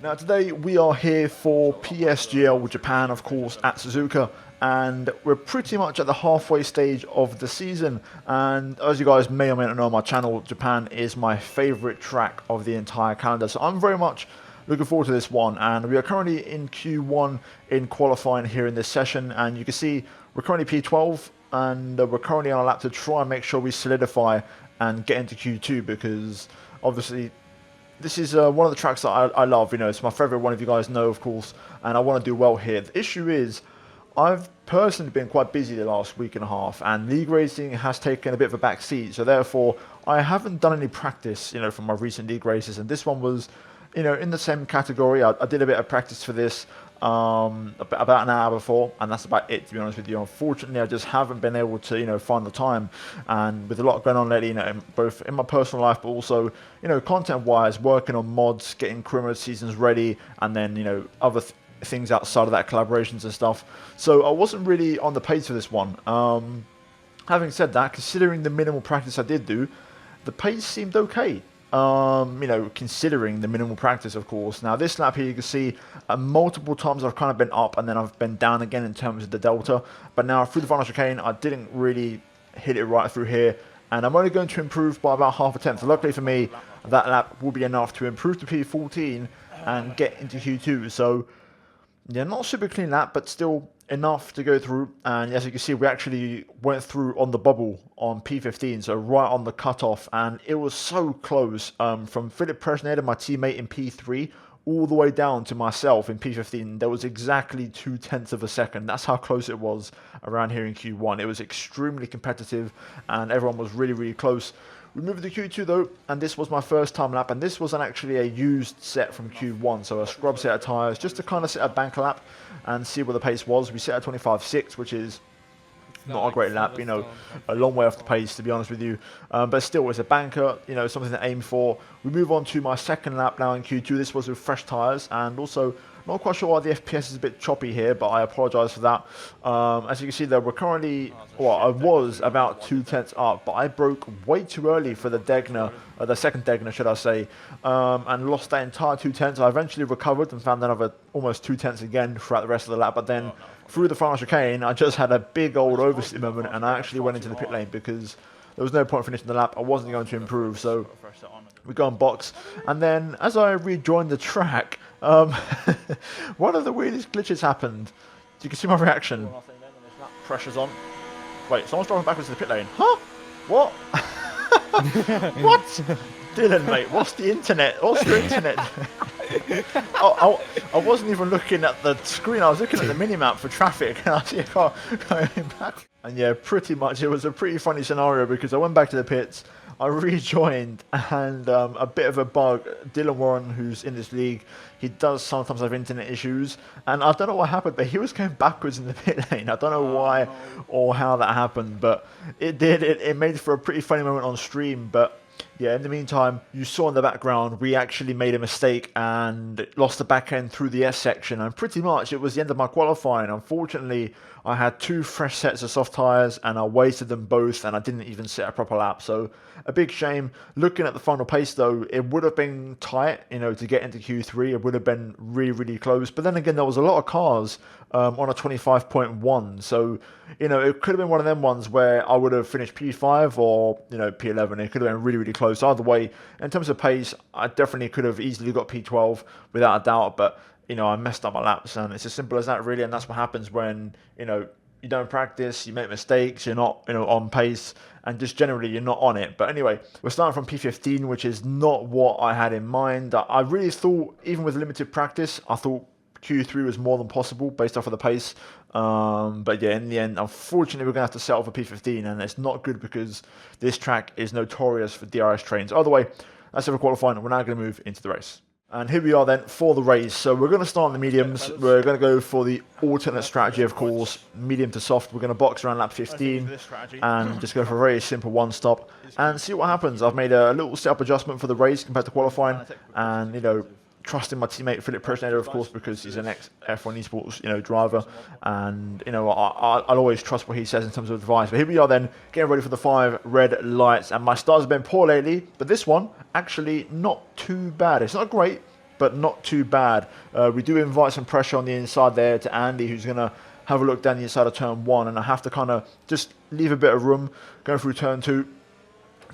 Now today we are here for PSGL Japan, of course, at Suzuka, and we're pretty much at the halfway stage of the season. And as you guys may or may not know on my channel, Japan is my favourite track of the entire calendar. So I'm very much looking forward to this one, and we are currently in Q1 in qualifying here in this session, and you can see we're currently P12, and we're currently on a lap to try and make sure we solidify and get into Q2, because obviously this is one of the tracks that I love. You know, it's my favourite one, if you guys know, of course, and I want to do well here. The issue is, I've personally been quite busy the last week and a half, and league racing has taken a bit of a back seat, so therefore I haven't done any practice, you know, from my recent league races, and this one was, you know, in the same category. I did a bit of practice for this about an hour before, and that's about it, to be honest with you. Unfortunately, I just haven't been able to, you know, find the time, and with a lot going on lately, you know, both in my personal life, but also, you know, content-wise, working on mods, getting career mode seasons ready, and then, you know, other things outside of that, collaborations and stuff. So I wasn't really on the pace for this one. Having said that, considering the minimal practice I did do, the pace seemed okay. You know, considering the minimal practice, of course. Now, this lap here, you can see multiple times I've kind of been up and then I've been down again in terms of the delta. But now, through the final chicane, I didn't really hit it right through here. And I'm only going to improve by about half a tenth. So luckily for me, that lap will be enough to improve to P14 and get into Q2. So, yeah, not super clean lap, but still enough to go through. And as you can see, we actually went through on the bubble on P15, so right on the cutoff, and it was so close, from Philip Presnader, my teammate, in P3 all the way down to myself in P15. There was exactly 0.2 of a second. That's how close it was around here in Q1. It was extremely competitive and everyone was really, really close. We moved to Q2 though, and this was my first time lap, and this was actually a used set from Q1, so a scrub set of tyres, just to kind of set a banker lap and see what the pace was. We set a 25.6, which is not a great lap, you know, a long way off the pace, to be honest with you, but still, it's a banker, you know, something to aim for. We move on to my second lap now in Q2. This was with fresh tyres, and also not quite sure why the FPS is a bit choppy here, but I apologise for that. As you can see, though, we're currently, well, I was about 0.2 up, but I broke way too early for the Degner, the second Degner, should I say, and lost that entire 0.2. I eventually recovered and found another almost 0.2 again throughout the rest of the lap, but then through the final chicane, I just had a big old oversteer moment, and I actually went into the pit lane because there was no point finishing the lap. I wasn't going to improve, so we go on box. And then as I rejoined the track, one of the weirdest glitches happened. You can see my reaction. Pressure's on. Wait, someone's driving backwards to the pit lane. Huh? What? What? Dylan, mate, what's the internet? What's your internet? I wasn't even looking at the screen. I was looking at the minimap for traffic, and I see a car going back. And yeah, pretty much it was a pretty funny scenario, because I went back to the pits, I rejoined, and a bit of a bug. Dylan Warren, who's in this league, he does sometimes have internet issues, and I don't know what happened, but he was going backwards in the pit lane. I don't know why or how that happened, but it did. It made for a pretty funny moment on stream, but yeah, in the meantime, you saw in the background, we actually made a mistake and lost the back end through the S section, and pretty much it was the end of my qualifying. Unfortunately, I had 2 fresh sets of soft tyres and I wasted them both, and I didn't even set a proper lap, so a big shame. Looking at the final pace though, it would have been tight, you know, to get into Q3. It would have been really, really close, but then again, there was a lot of cars on a 25.1, so, you know, it could have been one of them ones where I would have finished P5 or, you know, P11. It could have been really, really close. Either way, in terms of pace, I definitely could have easily got P12 without a doubt, but, you know, I messed up my laps, and it's as simple as that, really. And that's what happens when, you know, you don't practice, you make mistakes, you're not, you know, on pace, and just generally you're not on it. But anyway, we're starting from P15, which is not what I had in mind. I really thought, even with limited practice, I thought Q3 was more than possible based off of the pace. But yeah, in the end, unfortunately, we're going to have to settle for P15, and it's not good because this track is notorious for DRS trains. Either way, that's it for qualifying, and we're now going to move into the race. And here we are then for the race. So we're going to start on the mediums. We're going to go for the alternate strategy, of course, medium to soft. We're going to box around lap 15 and just go for a very simple one stop and see what happens. I've made a little setup adjustment for the race compared to qualifying, and, you know, trusting my teammate Philip Presnader, of course, because he's an ex-F1 esports, you know, driver, and, you know, I'll always trust what he says in terms of advice. But here we are then, getting ready for the 5 red lights, and my stars have been poor lately, but this one, actually not too bad. It's not great, but not too bad. We do invite some pressure on the inside there to Andy, who's going to have a look down the inside of turn 1, and I have to kind of just leave a bit of room going through turn 2.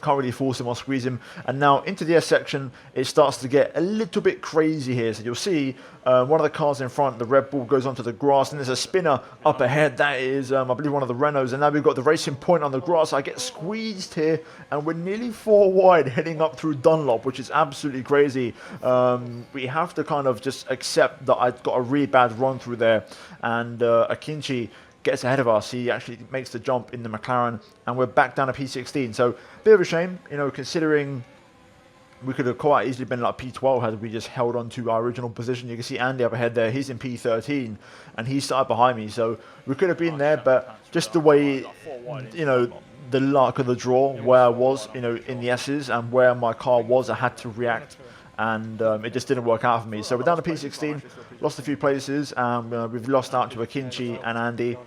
Can't really force him or squeeze him. And now into the S section, it starts to get a little bit crazy here. So you'll see one of the cars in front, the Red Bull, goes onto the grass, and there's a spinner up ahead. That is, I believe, one of the Renaults. And now we've got the Racing Point on the grass. I get squeezed here, and we're nearly 4 wide heading up through Dunlop, which is absolutely crazy. We have to kind of just accept that I've got a really bad run through there. And Akinci gets ahead of us. He actually makes the jump in the McLaren, and we're back down to P16. So, bit of a shame, you know, considering we could have quite easily been like P12 had we just held on to our original position. You can see Andy up ahead there. He's in P13, and he started behind me. So, we could have been there, but just the way, you know, the luck of the draw, where I was, you know, in the S's and where my car was, I had to react. And it just didn't work out for me. So we're down to P16, lost a few places, and we've lost out to Akinci and Andy.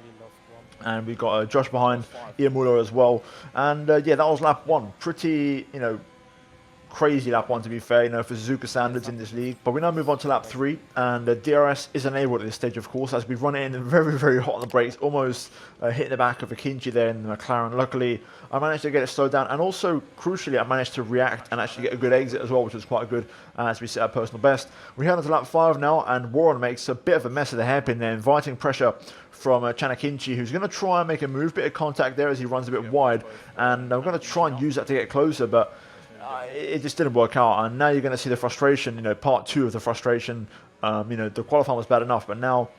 And we've got Josh behind, Ian Muller as well. And yeah, that was lap 1. Pretty, you know, crazy lap 1 to be fair, you know, for Suzuka standards in this league. But we now move on to lap 3, and DRS is enabled at this stage, of course, as we run it in very, very hot on the brakes, almost hitting the back of Akinci there in the McLaren. Luckily, I managed to get it slowed down, and also, crucially, I managed to react and actually get a good exit as well, which was quite good as we set our personal best. We head on to lap 5 now, and Warren makes a bit of a mess of the hairpin there, inviting pressure from Akinci, who's going to try and make a move, bit of contact there as he runs a bit wide, and I'm going to try and use that to get closer, but it just didn't work out. And now you're going to see the frustration, you know, part 2 of the frustration. You know, the qualifying was bad enough, but now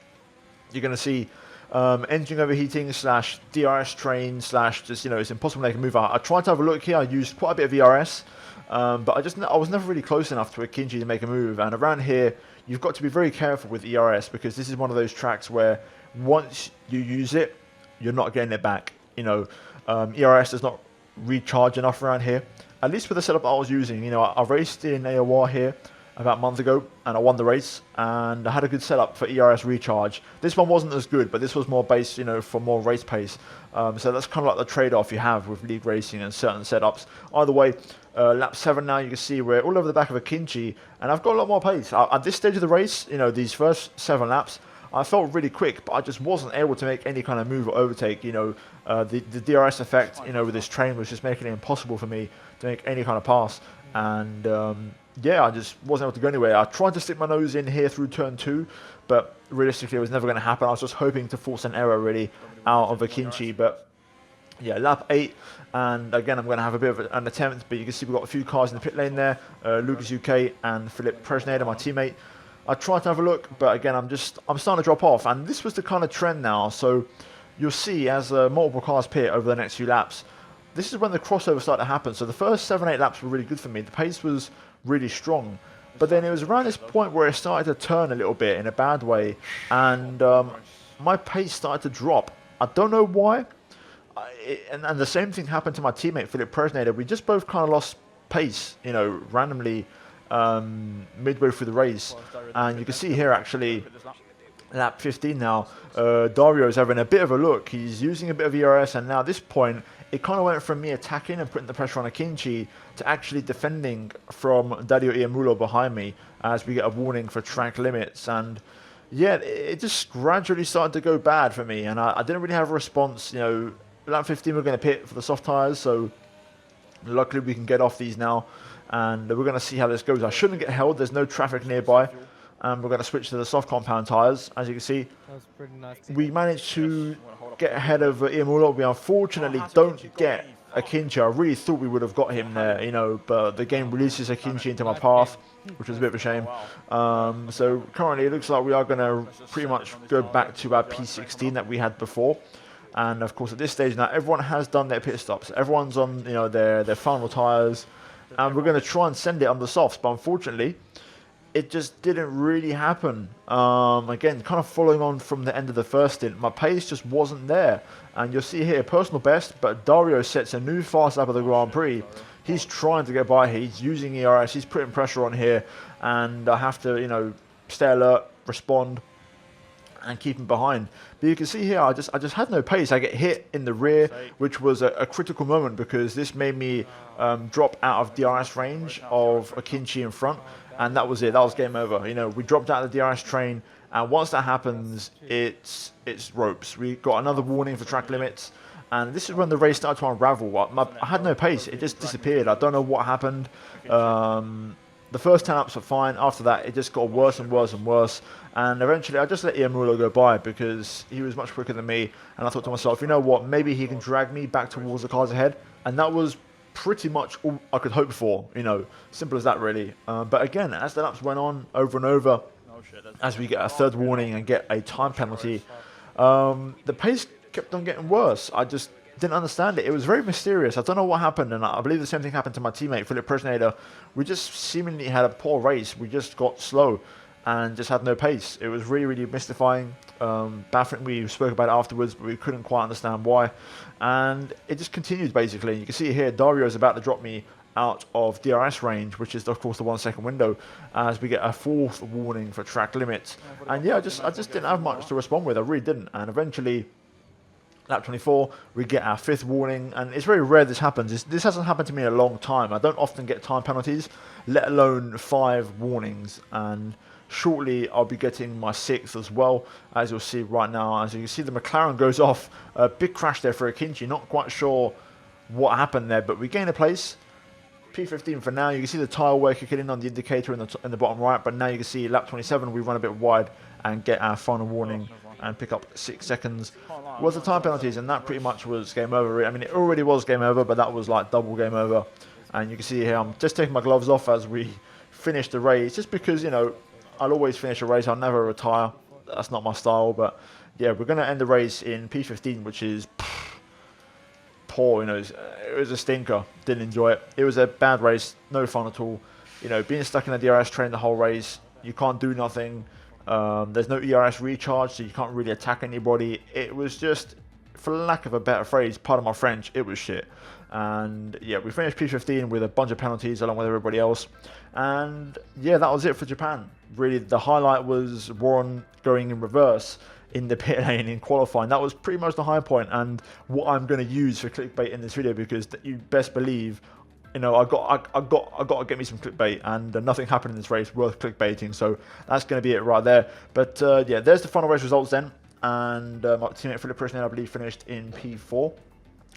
you're going to see engine overheating slash DRS train slash just, you know, it's impossible to make a move. I tried to have a look here. I used quite a bit of ERS, but I was never really close enough to Akinci to make a move. And around here, you've got to be very careful with ERS, because this is one of those tracks where once you use it, you're not getting it back. You know, ERS does not recharge enough around here. At least with the setup I was using, you know, I raced in AOR here about a month ago, and I won the race, and I had a good setup for ERS recharge. This one wasn't as good, but this was more based, you know, for more race pace. So that's kind of like the trade-off you have with league racing and certain setups. Either way, lap 7 now, you can see we're all over the back of Akinci, and I've got a lot more pace. At this stage of the race, you know, these first 7 laps, I felt really quick, but I just wasn't able to make any kind of move or overtake. You know, the DRS effect, you know, with this train was just making it impossible for me to make any kind of pass. And yeah, I just wasn't able to go anywhere. I tried to stick my nose in here through turn 2, but realistically it was never going to happen. I was just hoping to force an error really out of Akinci. But yeah, lap 8, and again I'm going to have a bit of an attempt, but you can see we've got a few cars in the pit lane there. Lucas UK and Philip Presneder, my teammate. I tried to have a look, but again, I'm starting to drop off, and this was the kind of trend now. So you'll see as multiple cars pit over the next few laps, this is when the crossover started to happen. So the first 7-8 laps were really good for me. The pace was really strong, but then it was around this point where it started to turn a little bit in a bad way, and my pace started to drop. I don't know why, and the same thing happened to my teammate Philip Presneder. We just both kind of lost pace, you know, randomly. Midway through the race, and you can see here actually lap 15 now, Dario's having a bit of a look. He's using a bit of ERS, and now at this point it kind of went from me attacking and putting the pressure on Akinci to actually defending from Dario Iamulo behind me as we get a warning for track limits. And yeah, it just gradually started to go bad for me, and I didn't really have a response. You know, lap 15 we're going to pit for the soft tyres, so luckily we can get off these now. And we're going to see how this goes. I shouldn't get held. There's no traffic nearby. And we're going to switch to the soft compound tyres. As you can see, we managed to get ahead of Iamulo. We unfortunately don't get Akinci. I really thought we would have got him there, you know, but the game releases Akinci into my path, which was a bit of a shame. So currently it looks like we are going to pretty much go back to our P16 that we had before. And of course at this stage now, everyone has done their pit stops. Everyone's on, you know, their final tyres. And we're going to try and send it on the softs, but unfortunately, it just didn't really happen. Again, kind of following on from the end of the first stint, my pace just wasn't there. And you'll see here, personal best, but Dario sets a new fast lap of the Grand Prix. He's trying to get by here. He's using ERS. He's putting pressure on here. And I have to, you know, stay alert, respond, and keep him behind. But you can see here, I just had no pace. I get hit in the rear, which was a critical moment because this made me drop out of DRS range of Akinci in front. and that was it. That was game over. You know, we dropped out of the DRS train, and once that happens, it's ropes. We got another warning for track limits, and this is when the race started to unravel. I had no pace. It just disappeared. I don't know what happened. The first 10 laps were fine. After that, it just got worse and worse and worse. And eventually, I just let Ian Muller go by because he was much quicker than me. And I thought to myself, you know what? Maybe he can drag me back towards the cars ahead. And that was pretty much all I could hope for. You know, simple as that, really. But again, as the laps went on over and over, as we get a third warning and get a time penalty, the pace kept on getting worse. I just didn't understand it. It was very mysterious. I don't know what happened, and I believe the same thing happened to my teammate, Philip Presnader. We just seemingly had a poor race. We just got slow and just had no pace. It was really, really mystifying. Baffling. We spoke about it afterwards, but we couldn't quite understand why. And it just continued, basically. You can see here, Dario is about to drop me out of DRS range, which is, of course, the 1 second window, as we get a fourth warning for track limits. And yeah, I just didn't have much to respond with. I really didn't. And eventually, lap 24, we get our fifth warning, and it's very rare this happens. This hasn't happened to me in a long time. I don't often get time penalties, let alone 5 warnings, and shortly I'll be getting my 6th as well, as you'll see right now. As you can see, the McLaren goes off. A big crash there for Akinci. Not quite sure what happened there, but we gain a place. P15 for now. You can see the tyre wear kicking in on the indicator in the bottom right, but now you can see lap 27, we run a bit wide and get our final warning and pick up 6 seconds was the time penalties, and that pretty much was game over. I mean, it already was game over, but that was like double game over. And you can see here, I'm just taking my gloves off as we finish the race, just because, you know, I'll always finish a race. I'll never retire. That's not my style, but yeah, we're going to end the race in P15, which is poor. You know, it was a stinker. Didn't enjoy it. It was a bad race. No fun at all. You know, being stuck in a DRS train the whole race, you can't do nothing. There's no ERS recharge, so you can't really attack anybody. It was just, for lack of a better phrase, pardon my French, it was shit. And yeah, we finished P15 with a bunch of penalties along with everybody else. And yeah, that was it for Japan. Really, the highlight was Warren going in reverse in the pit lane in qualifying. That was pretty much the high point, and what I'm going to use for clickbait in this video, because you best believe, you know, I got to get me some clickbait, and nothing happened in this race worth clickbaiting. So that's going to be it right there. But yeah, there's the final race results then, and my teammate Philip Presnader, I believe, finished in P4.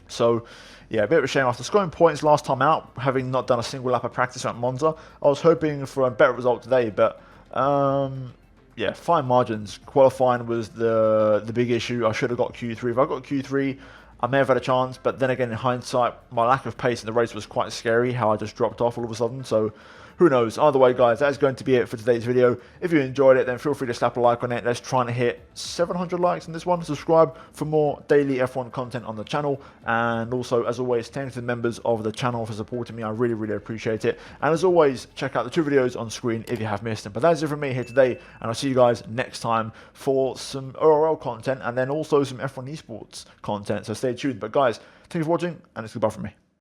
So yeah, a bit of a shame after scoring points last time out, having not done a single lap of practice at Monza. I was hoping for a better result today, but yeah, fine margins. Qualifying was the big issue. I should have got Q3. If I got Q3, I may have had a chance, but then again, in hindsight, my lack of pace in the race was quite scary, how I just dropped off all of a sudden. So who knows? Either way, guys, that's going to be it for today's video. If you enjoyed it, then feel free to slap a like on it. Let's try and hit 700 likes in this one. Subscribe for more daily F1 content on the channel. And also, as always, thanks to the members of the channel for supporting me. I really, really appreciate it. And as always, check out the 2 videos on screen if you have missed them. But that's it from me here today, and I'll see you guys next time for some ORL content and then also some F1 esports content. So stay tuned. But guys, thank you for watching, and it's goodbye from me.